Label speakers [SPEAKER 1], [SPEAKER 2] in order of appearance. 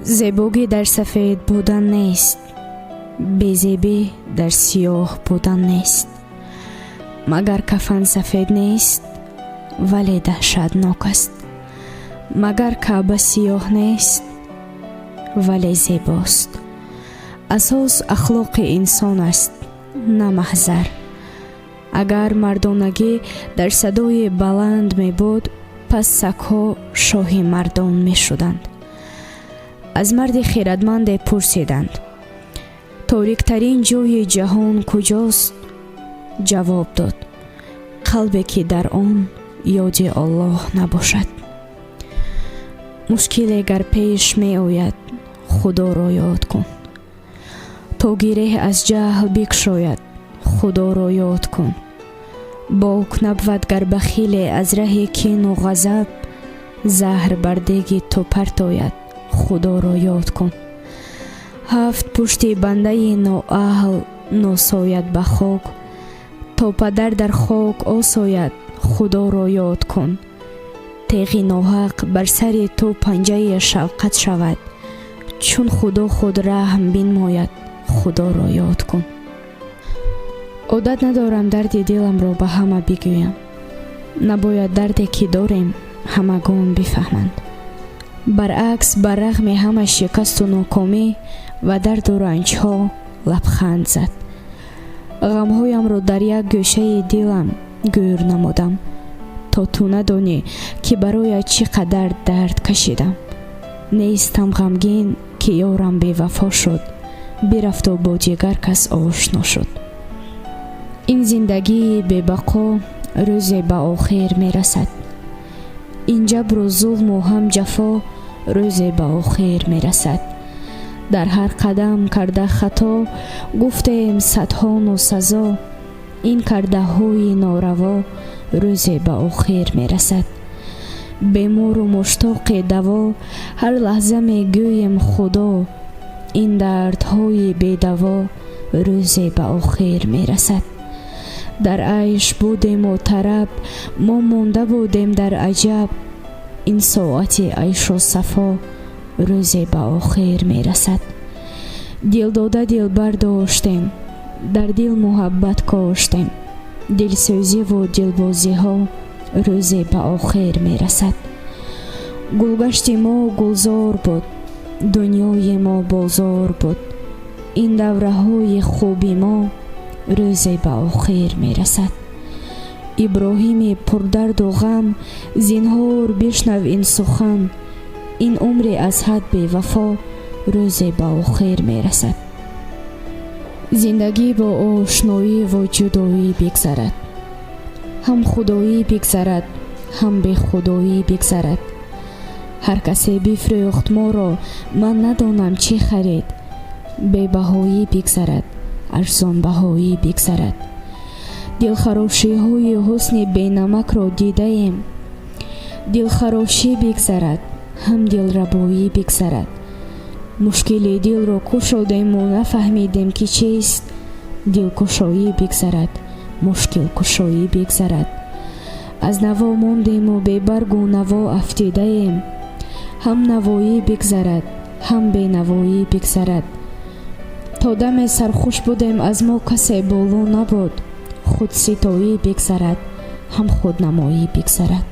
[SPEAKER 1] زیبایی در سفید بودن نیست، بی‌زیبی در سیاه بودن نیست. مگر کفن سفید نیست ولی دهشتناک است. مگر کعبه سیاه نیست ولی زیباست. اساس اخلاق انسان است، نه محضر. اگر مردانگی در صدای بلند می بود، پس سگ‌ها شاه مردان می شدند. از مرد خیرتمند پرسیدند: تاریک‌ترین جای جهان کجاست؟ جواب داد: قلبی که در آن یاد الله نباشد. مشکل گر پیش می آید، خدا را یاد کن. تا گره از جهل بگشاید، خدا را یاد کن. باک نبود گر بخیل از ره کین و غضب، زهر بر دیگ تو پرت آید، خدا را یاد کن. هفت پشت بنده نااهل ناساید به خاک، تا پدر در خاک آساید، خدا را یاد کن. تیغ ناحق بر سر تو پنجه شفقت شود، چون خدا خود رحم بنماید، خدا را یاد کن. عادت ندارم درد دلم را به همه بگویم. نباید دردی که داریم همگان بفهمند. برعکس بر رغم همه شکست و ناکامی و درد و رنج ها لبخند زد. غمهایم را در یک گوشه دلم گور نمودم، تا تو ندانی که برای چقدر درد کشیدم. نیستم غمگین که یارم بی وفا شد، برفت و با دیگر کس آشنا شد. این زندگی بی بقا روزی به آخر می رسد. این جبر و ظلم و هم جفا روزی به آخر می رسد. در هر قدم کرده خطا گفتیم صدها ناسزا، این کرده های ناروا روزی به آخر می رسد. بیمار و مشتاق دوا هر لحظه می گویم خدا، این دردهای بی دوا روزی به آخر می رسد. در عیش بودیم و طرب، ما مانده بودیم در عجب، این ساعت عیش و صفا روزی به آخر می رسد. دل داده دل برداشتیم، در دل محبت کاشتیم، دلسوزی و دلبازی ها روزی به آخر می رسد. گلگشت ما گلزار بود، دنیای ما بازار بود، این دوره های خوبی ما روزی به آخر می رسد. ابراهیم پردرد و غم، زنهار بشنو این سخن، این عمر از حد بی وفا روزی به آخر می رسد. زندگی با آشنایی و جدایی بگذرد، هم خدایی بگذرد هم بی خدایی بگذرد. هر کسی بفروخت ما را، من ندانم چی خرید، بی بهایی بگذرد ارزان بهایی بگذرد. دلخراشی های حسن بی نمک را دیده ایم، دلخراشی بگذرد هم دل ربایی بگذرد. مشکل دل را کشادیم و نفهمیدیم که چیست، دل کشایی بگذرد مشکل کشایی بگذرد. از نوا ماندیم و بی برگ و نوا افتیده ایم، هم نوایی بگذرد هم بی نوایی بگذرد. تا دم سرخوش بودیم از ما کسی بالا نبود، خود ستایی بگذرد هم خود نمایی بگذرد.